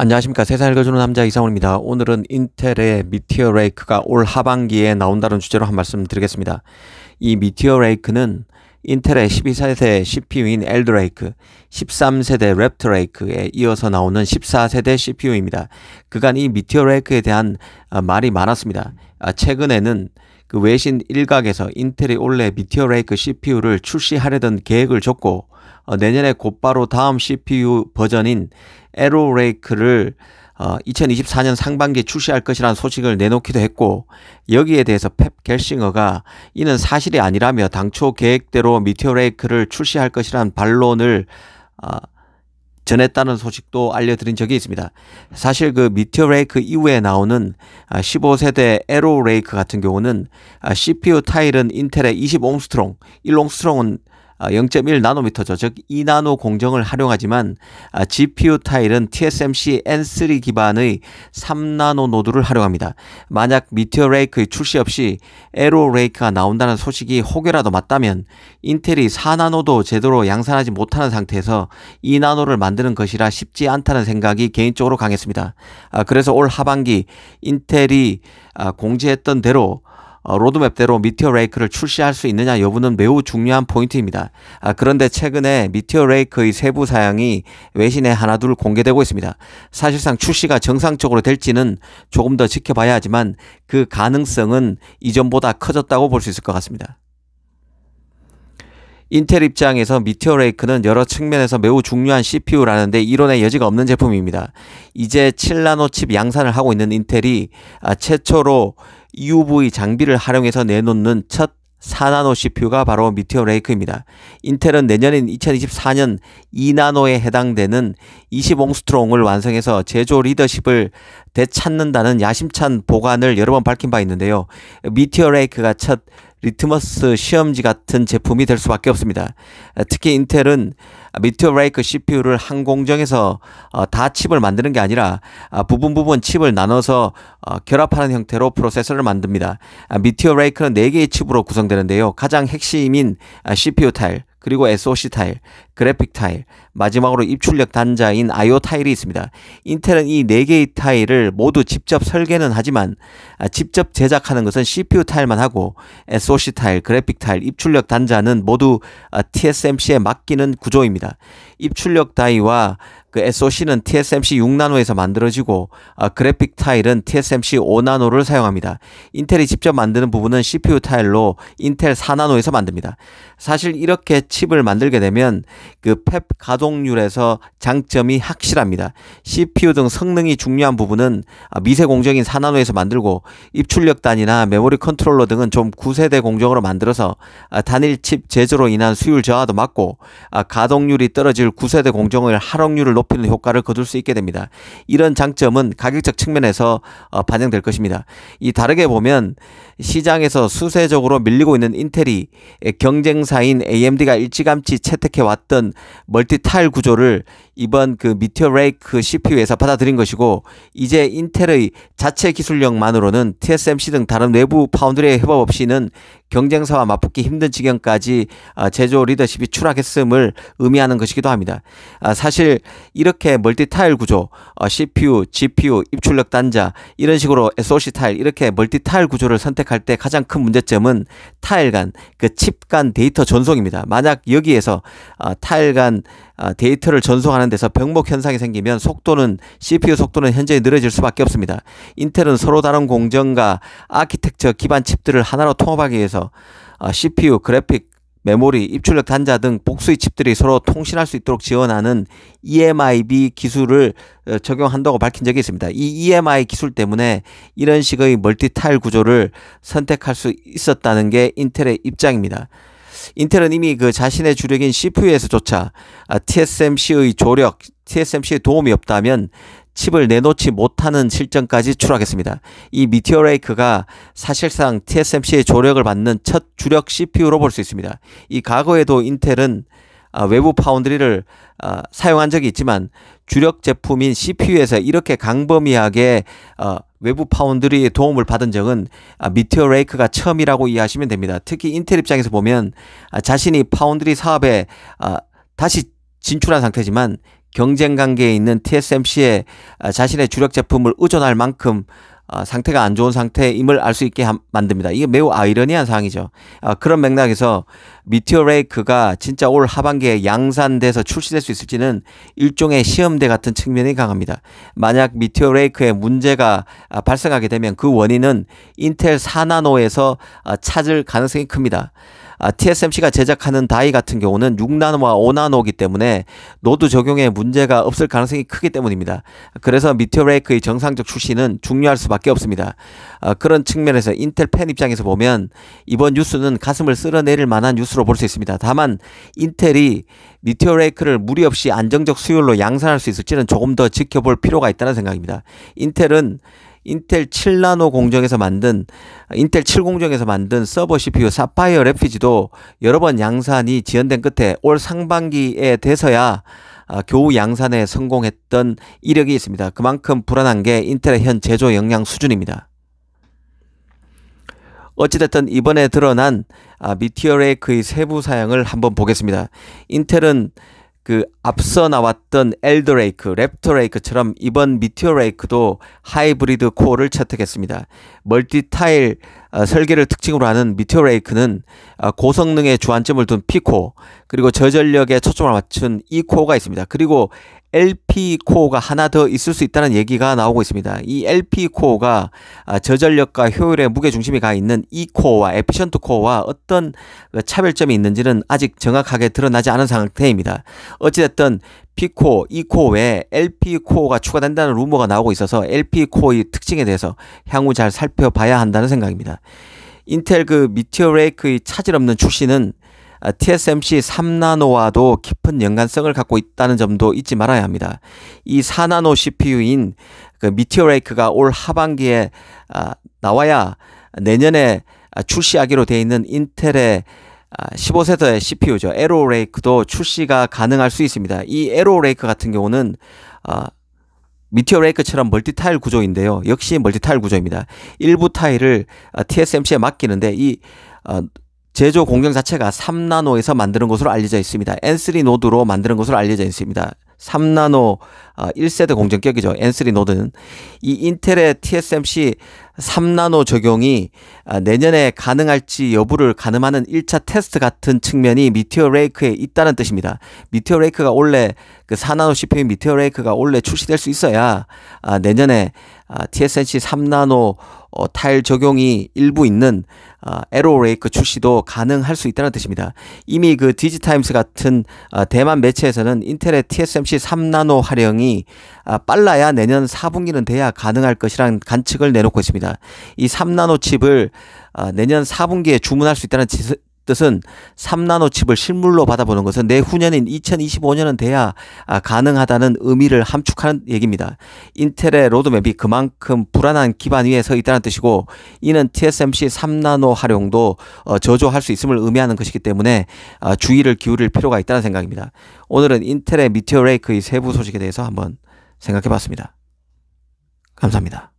안녕하십니까. 세상을 읽어주는 남자 이상훈입니다. 오늘은 인텔의 미티어 레이크가 올 하반기에 나온다는 주제로 한 말씀 드리겠습니다. 이 미티어 레이크는 인텔의 12세대 CPU인 엘더 레이크, 13세대 랩터 레이크에 이어서 나오는 14세대 CPU입니다. 그간 이 미티어 레이크에 대한 말이 많았습니다. 최근에는 그 외신 일각에서 인텔이 원래 미티어 레이크 CPU를 출시하려던 계획을 줬고 내년에 곧바로 다음 CPU 버전인 에로 레이크를 2024년 상반기에 출시할 것이라는 소식을 내놓기도 했고, 여기에 대해서 펩 겔싱어가 이는 사실이 아니라며 당초 계획대로 미티어 레이크를 출시할 것이라는 반론을 전했다는 소식도 알려드린 적이 있습니다. 사실 그 미티어 레이크 이후에 나오는 15세대 에로 레이크 같은 경우는 CPU 타일은 인텔의 20옹스트롱, 1옹스트롱은 0.1나노미터죠. 즉 2나노 공정을 활용하지만 GPU 타일은 TSMC N3 기반의 3나노 노드를 활용합니다. 만약 미티어 레이크의 출시 없이 에로 레이크가 나온다는 소식이 혹여라도 맞다면 인텔이 4나노도 제대로 양산하지 못하는 상태에서 2나노를 만드는 것이라 쉽지 않다는 생각이 개인적으로 강했습니다. 그래서 올 하반기 인텔이 공지했던 대로 로드맵대로 미티어 레이크를 출시할 수 있느냐 여부는 매우 중요한 포인트입니다. 그런데 최근에 미티어 레이크의 세부 사양이 외신에 하나둘 공개되고 있습니다. 사실상 출시가 정상적으로 될지는 조금 더 지켜봐야 하지만 그 가능성은 이전보다 커졌다고 볼 수 있을 것 같습니다. 인텔 입장에서 미티어 레이크는 여러 측면에서 매우 중요한 CPU라는데 이론의 여지가 없는 제품입니다. 이제 7나노 칩 양산을 하고 있는 인텔이 최초로 EUV 장비를 활용해서 내놓는 첫 4나노 CPU가 바로 미티어 레이크입니다. 인텔은 내년인 2024년 2나노에 해당되는 20옹스트롱을 완성해서 제조 리더십을 되찾는다는 야심찬 보관을 여러 번 밝힌 바 있는데요. 미티어 레이크가 첫 리트머스 시험지 같은 제품이 될 수밖에 없습니다. 특히 인텔은 미티어 레이크 CPU를 한 공정에서 다 칩을 만드는 게 아니라 부분 칩을 나눠서 결합하는 형태로 프로세서를 만듭니다. 미티어 레이크는 4개의 칩으로 구성되는데요. 가장 핵심인 CPU 타일, 그리고 SoC 타일, 그래픽 타일, 마지막으로 입출력 단자인 IO 타일이 있습니다. 인텔은 이 4개의 타일을 모두 직접 설계는 하지만 직접 제작하는 것은 CPU 타일만 하고 SoC 타일, 그래픽 타일, 입출력 단자는 모두 TSMC에 맡기는 구조입니다. 입출력 다이와 그 SoC는 TSMC 6나노에서 만들어지고 그래픽 타일은 TSMC 5나노를 사용합니다. 인텔이 직접 만드는 부분은 CPU 타일로 인텔 4나노에서 만듭니다. 사실 이렇게 칩을 만들게 되면 그 펩 가동률에서 장점이 확실합니다. CPU 등 성능이 중요한 부분은 미세 공정인 4나노에서 만들고 입출력 단이나 메모리 컨트롤러 등은 좀 9세대 공정으로 만들어서 단일 칩 제조로 인한 수율 저하도 막고 가동률이 떨어질 9세대 공정의 활용률을 높이는 효과를 거둘 수 있게 됩니다. 이런 장점은 가격적 측면에서 반영될 것입니다. 다르게 보면 시장에서 수세적으로 밀리고 있는 인텔이 경쟁사인 AMD가 일찌감치 채택해왔던 멀티타일 구조를 이번 그 미티어 레이크 CPU에서 받아들인 것이고, 이제 인텔의 자체 기술력만으로는 TSMC 등 다른 외부 파운드리의 협업 없이는 경쟁사와 맞붙기 힘든 지경까지 제조 리더십이 추락했음을 의미하는 것이기도 합니다. 사실 이렇게 멀티타일 구조, CPU, GPU, 입출력 단자 이런 식으로 SoC 타일 이렇게 멀티타일 구조를 선택할 때 가장 큰 문제점은 타일 간, 그 칩 간 데이터 전송입니다. 만약 여기에서 타일 간 데이터를 전송하는 데서 병목 현상이 생기면 CPU 속도는 현저히 느려질 수밖에 없습니다. 인텔은 서로 다른 공정과 아키텍처 기반 칩들을 하나로 통합하기 위해서 CPU, 그래픽, 메모리, 입출력 단자 등 복수의 칩들이 서로 통신할 수 있도록 지원하는 EMIB 기술을 적용한다고 밝힌 적이 있습니다. 이 EMI 기술 때문에 이런 식의 멀티타일 구조를 선택할 수 있었다는 게 인텔의 입장입니다. 인텔은 이미 그 자신의 주력인 CPU에서조차 TSMC의 조력, TSMC의 도움이 없다면 칩을 내놓지 못하는 실정까지 추락했습니다. 이 미티어 레이크가 사실상 TSMC의 조력을 받는 첫 주력 CPU로 볼 수 있습니다. 이 과거에도 인텔은 외부 파운드리를 사용한 적이 있지만 주력 제품인 CPU에서 이렇게 강범위하게 외부 파운드리의 도움을 받은 적은 미티어 레이크가 처음이라고 이해하시면 됩니다. 특히 인텔 입장에서 보면 자신이 파운드리 사업에 다시 진출한 상태지만 경쟁 관계에 있는 TSMC에 자신의 주력 제품을 의존할 만큼 상태가 안 좋은 상태임을 알 수 있게 만듭니다. 이게 매우 아이러니한 상황이죠. 그런 맥락에서 미티어 레이크가 진짜 올 하반기에 양산돼서 출시될 수 있을지는 일종의 시험대 같은 측면이 강합니다. 만약 미티어 레이크에 문제가 발생하게 되면 그 원인은 인텔 4나노에서 찾을 가능성이 큽니다. TSMC가 제작하는 다이 같은 경우는 6나노와 5나노이기 때문에 노드 적용에 문제가 없을 가능성이 크기 때문입니다. 그래서 미티어 레이크의 정상적 출시는 중요할 수밖에 없습니다. 그런 측면에서 인텔 팬 입장에서 보면 이번 뉴스는 가슴을 쓸어내릴 만한 뉴스로 볼 수 있습니다. 다만 인텔이 미티어 레이크를 무리 없이 안정적 수율로 양산할 수 있을지는 조금 더 지켜볼 필요가 있다는 생각입니다. 인텔은 인텔 7나노 공정에서 만든 인텔 7 공정에서 만든 서버 CPU 사파이어 래피지도 여러 번 양산이 지연된 끝에 올 상반기에 돼서야 겨우 양산에 성공했던 이력이 있습니다. 그만큼 불안한 게 인텔의 현 제조 역량 수준입니다. 어찌됐든 이번에 드러난 미티어 레이크의 세부 사양을 한번 보겠습니다. 인텔은 그 앞서 나왔던 엘더 레이크, 랩터 레이크처럼 이번 미티어 레이크도 하이브리드 코어를 채택했습니다. 멀티타일 설계를 특징으로 하는 미티어 레이크는 고성능의 주안점을 둔 P코어, 그리고 저전력에 초점을 맞춘 E코어가 있습니다. 그리고 LP코어가 하나 더 있을 수 있다는 얘기가 나오고 있습니다. 이 LP코어가 저전력과 효율에 무게중심이 가 있는 E코어와 에피션트 코어와 어떤 차별점이 있는지는 아직 정확하게 드러나지 않은 상태입니다. 어찌됐든 P코어, E코어 외에 LP코어가 추가된다는 루머가 나오고 있어서 LP코어의 특징에 대해서 향후 잘 살펴봐야 한다는 생각입니다. 인텔 그 미티어 레이크의 차질 없는 출시는 TSMC 3나노와도 깊은 연관성을 갖고 있다는 점도 잊지 말아야 합니다. 이 4나노 CPU인 그 미티어 레이크가 올 하반기에 나와야 내년에 출시하기로 되어 있는 인텔의 15세대 CPU죠. 에로 레이크도 출시가 가능할 수 있습니다. 이 에로 레이크 같은 경우는 미티어 레이크처럼 멀티타일 구조인데요. 역시 멀티타일 구조입니다. 일부 타일을 TSMC에 맡기는데 이 제조 공정 자체가 3나노에서 만드는 것으로 알려져 있습니다. N3 노드로 만드는 것으로 알려져 있습니다. 3나노 1세대 공정격이죠. N3 노드는. 이 인텔의 TSMC 3나노 적용이 내년에 가능할지 여부를 가늠하는 1차 테스트 같은 측면이 미티어 레이크에 있다는 뜻입니다. 미티어 레이크가 원래 그 4나노 CPU 미티어 레이크가 원래 출시될 수 있어야 내년에 TSMC 3나노 타일 적용이 일부 있는 에로 레이크 출시도 가능할 수 있다는 뜻입니다. 이미 그 디지타임스 같은 대만 매체에서는 인텔의 TSMC 3나노 활용이 빨라야 내년 4분기는 돼야 가능할 것이라는 관측을 내놓고 있습니다. 이 3나노 칩을 내년 4분기에 주문할 수 있다는 뜻은 3나노 칩을 실물로 받아보는 것은 내후년인 2025년은 돼야 가능하다는 의미를 함축하는 얘기입니다. 인텔의 로드맵이 그만큼 불안한 기반 위에 서 있다는 뜻이고, 이는 TSMC 3나노 활용도 저조할 수 있음을 의미하는 것이기 때문에 주의를 기울일 필요가 있다는 생각입니다. 오늘은 인텔의 미티어 레이크의 세부 소식에 대해서 한번 생각해 봤습니다. 감사합니다.